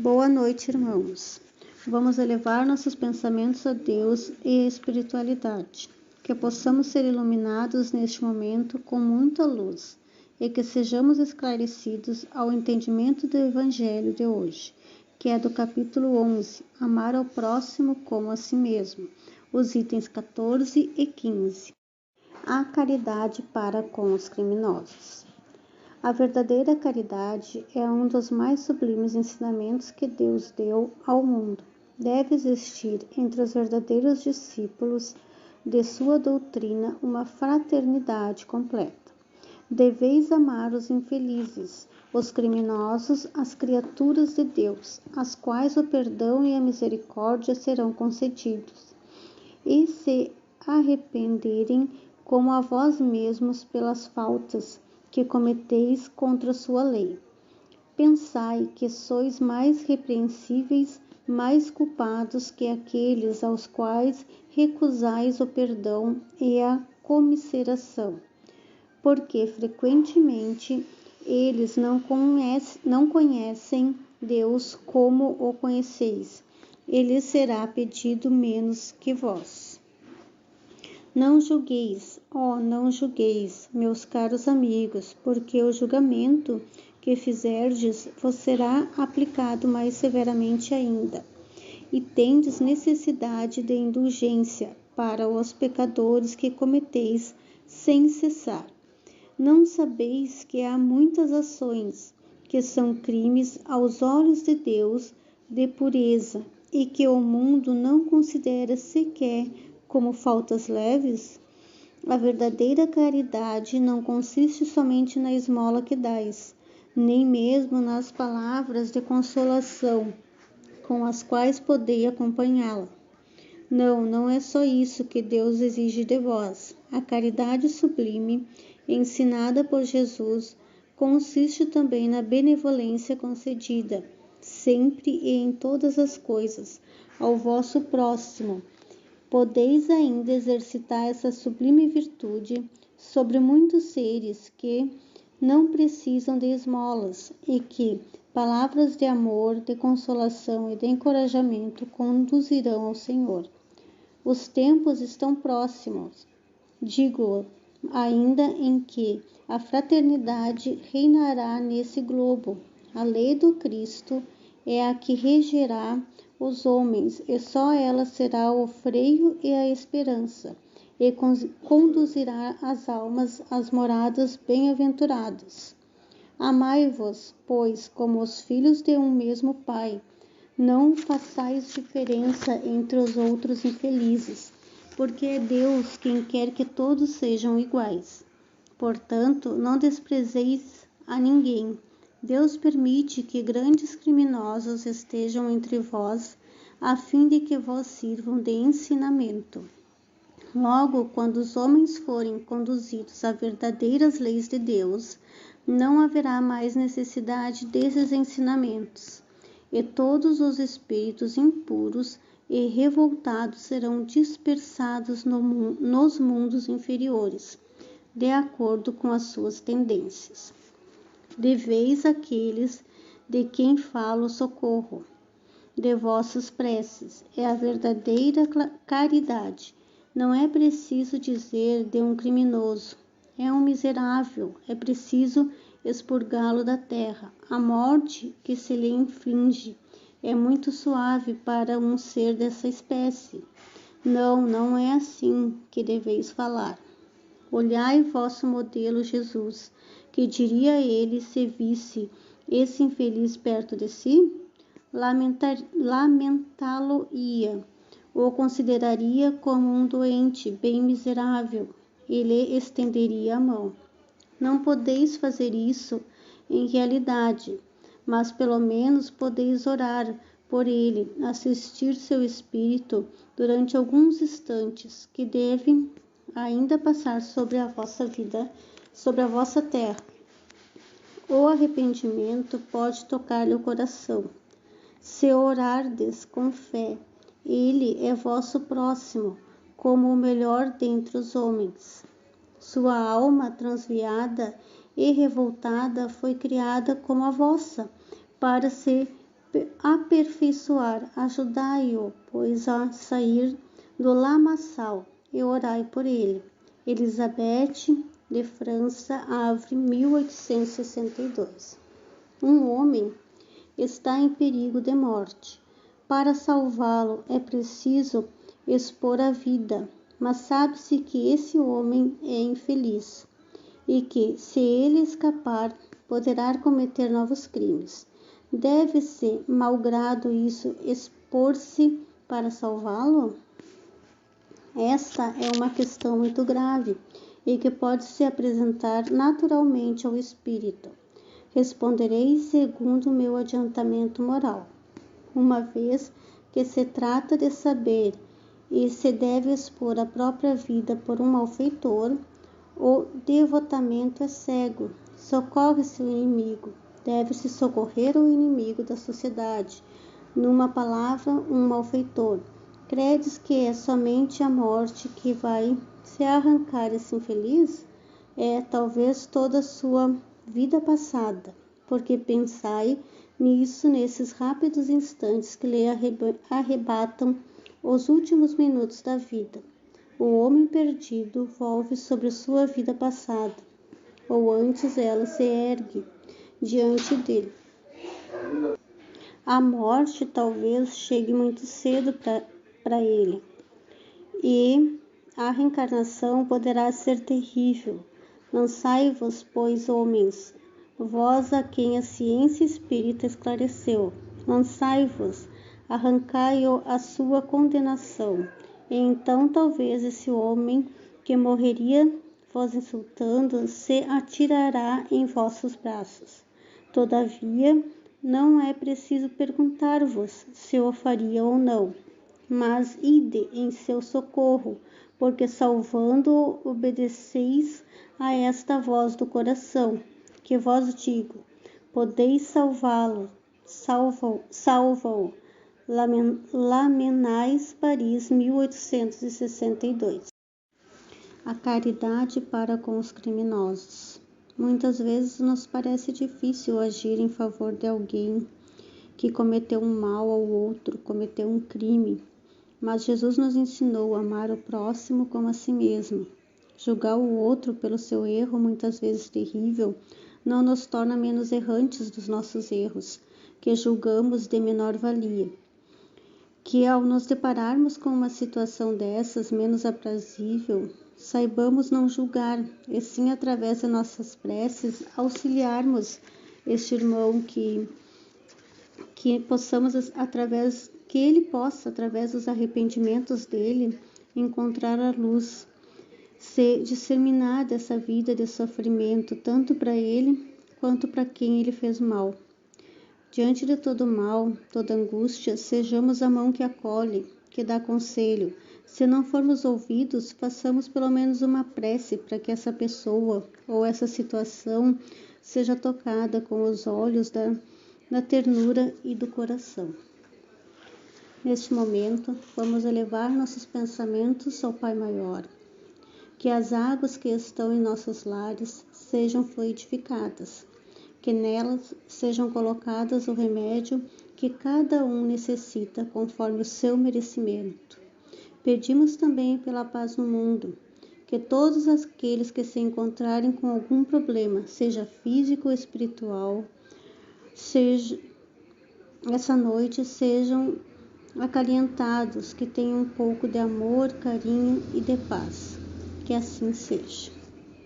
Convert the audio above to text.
Boa noite, irmãos. Vamos elevar nossos pensamentos a Deus e a espiritualidade. Que possamos ser iluminados neste momento com muita luz e que sejamos esclarecidos ao entendimento do Evangelho de hoje, que é do capítulo 11, Amar ao próximo como a si mesmo, os itens 14 e 15. A caridade para com os criminosos. A verdadeira caridade é um dos mais sublimes ensinamentos que Deus deu ao mundo. Deve existir entre os verdadeiros discípulos de sua doutrina uma fraternidade completa. Deveis amar os infelizes, os criminosos, as criaturas de Deus, às quais o perdão e a misericórdia serão concedidos, e se arrependerem como a vós mesmos pelas faltas que cometeis contra sua lei. Pensai que sois mais repreensíveis, mais culpados que aqueles aos quais recusais o perdão e a comiseração, porque frequentemente eles não conhecem Deus como o conheceis, e lhes será pedido menos que vós. Não julgueis, não julgueis, meus caros amigos, porque o julgamento que fizerdes vos será aplicado mais severamente ainda. E tendes necessidade de indulgência para os pecadores que cometeis sem cessar. Não sabeis que há muitas ações que são crimes aos olhos de Deus de pureza e que o mundo não considera sequer como faltas leves? A verdadeira caridade não consiste somente na esmola que dais, nem mesmo nas palavras de consolação com as quais podei acompanhá-la. Não é só isso que Deus exige de vós. A caridade sublime, ensinada por Jesus, consiste também na benevolência concedida, sempre e em todas as coisas, ao vosso próximo. Podeis ainda exercitar essa sublime virtude sobre muitos seres que não precisam de esmolas e que palavras de amor, de consolação e de encorajamento conduzirão ao Senhor. Os tempos estão próximos, digo ainda, em que a fraternidade reinará nesse globo. A lei do Cristo é a que regerá os homens, e só ela será o freio e a esperança, e conduzirá as almas às moradas bem-aventuradas. Amai-vos, pois, como os filhos de um mesmo Pai. Não façais diferença entre os outros infelizes, porque é Deus quem quer que todos sejam iguais. Portanto, não desprezeis a ninguém. Deus permite que grandes criminosos estejam entre vós, a fim de que vos sirvam de ensinamento. Logo, quando os homens forem conduzidos a verdadeiras leis de Deus, não haverá mais necessidade desses ensinamentos, e todos os espíritos impuros e revoltados serão dispersados nos mundos inferiores, de acordo com as suas tendências. Deveis àqueles de quem falo socorro de vossas preces. É a verdadeira caridade. Não é preciso dizer de um criminoso, é um miserável, é preciso expurgá-lo da terra. A morte que se lhe inflige é muito suave para um ser dessa espécie. Não é assim que deveis falar. Olhai vosso modelo Jesus, que diria ele se visse esse infeliz perto de si? Lamentá-lo-ia, o consideraria como um doente bem miserável e lhe estenderia a mão. Não podeis fazer isso em realidade, mas pelo menos podeis orar por ele, assistir seu espírito durante alguns instantes que devem ainda passar sobre a vossa vida, sobre a vossa terra. O arrependimento pode tocar-lhe o coração. Se orardes com fé, ele é vosso próximo, como o melhor dentre os homens. Sua alma transviada e revoltada foi criada como a vossa, para se aperfeiçoar. Ajudai-o, pois, a sair do lamaçal, e orai por ele. Elizabeth de França, Havre, 1862. Um homem está em perigo de morte. Para salvá-lo é preciso expor a vida, mas sabe-se que esse homem é infeliz e que, se ele escapar, poderá cometer novos crimes. Deve-se, malgrado isso, expor-se para salvá-lo? Esta é uma questão muito grave e que pode se apresentar naturalmente ao espírito. Responderei segundo o meu adiantamento moral, uma vez que se trata de saber e se deve expor a própria vida por um malfeitor. O devotamento é cego, socorre-se o inimigo, deve-se socorrer o inimigo da sociedade, numa palavra, um malfeitor. Credes que é somente a morte que vai se arrancar esse infeliz? É talvez toda a sua vida passada, porque pensai nisso nesses rápidos instantes que lhe arrebatam os últimos minutos da vida. O homem perdido volve sobre sua vida passada, ou antes ela se ergue diante dele. A morte talvez chegue muito cedo para ele, e a reencarnação poderá ser terrível. Lançai-vos, pois, homens, vós a quem a ciência espírita esclareceu, lançai-vos, arrancai-o a sua condenação. E então talvez esse homem que morreria vos insultando se atirará em vossos braços. Todavia, não é preciso perguntar-vos se o faria ou não, mas ide em seu socorro, porque salvando-o obedeceis a esta voz do coração, que vos digo, podeis salvá-lo, salva-o. Lamennais, Paris, 1862. A caridade para com os criminosos. Muitas vezes nos parece difícil agir em favor de alguém que cometeu um mal ao outro, cometeu um crime, mas Jesus nos ensinou a amar o próximo como a si mesmo. Julgar o outro pelo seu erro, muitas vezes terrível, não nos torna menos errantes dos nossos erros, que julgamos de menor valia. Que ao nos depararmos com uma situação dessas menos aprazível, saibamos não julgar, e sim através de nossas preces auxiliarmos este irmão que possamos que ele possa, através dos arrependimentos dele, encontrar a luz, se disseminar dessa vida de sofrimento, tanto para ele quanto para quem ele fez mal. Diante de todo mal, toda angústia, sejamos a mão que acolhe, que dá conselho. Se não formos ouvidos, façamos pelo menos uma prece para que essa pessoa ou essa situação seja tocada com os olhos da ternura e do coração. Neste momento, vamos elevar nossos pensamentos ao Pai Maior. Que as águas que estão em nossos lares sejam fluidificadas, que nelas sejam colocadas o remédio que cada um necessita conforme o seu merecimento. Pedimos também pela paz no mundo, que todos aqueles que se encontrarem com algum problema, seja físico ou espiritual, essa noite sejam acalentados, que tenham um pouco de amor, carinho e de paz. Que assim seja.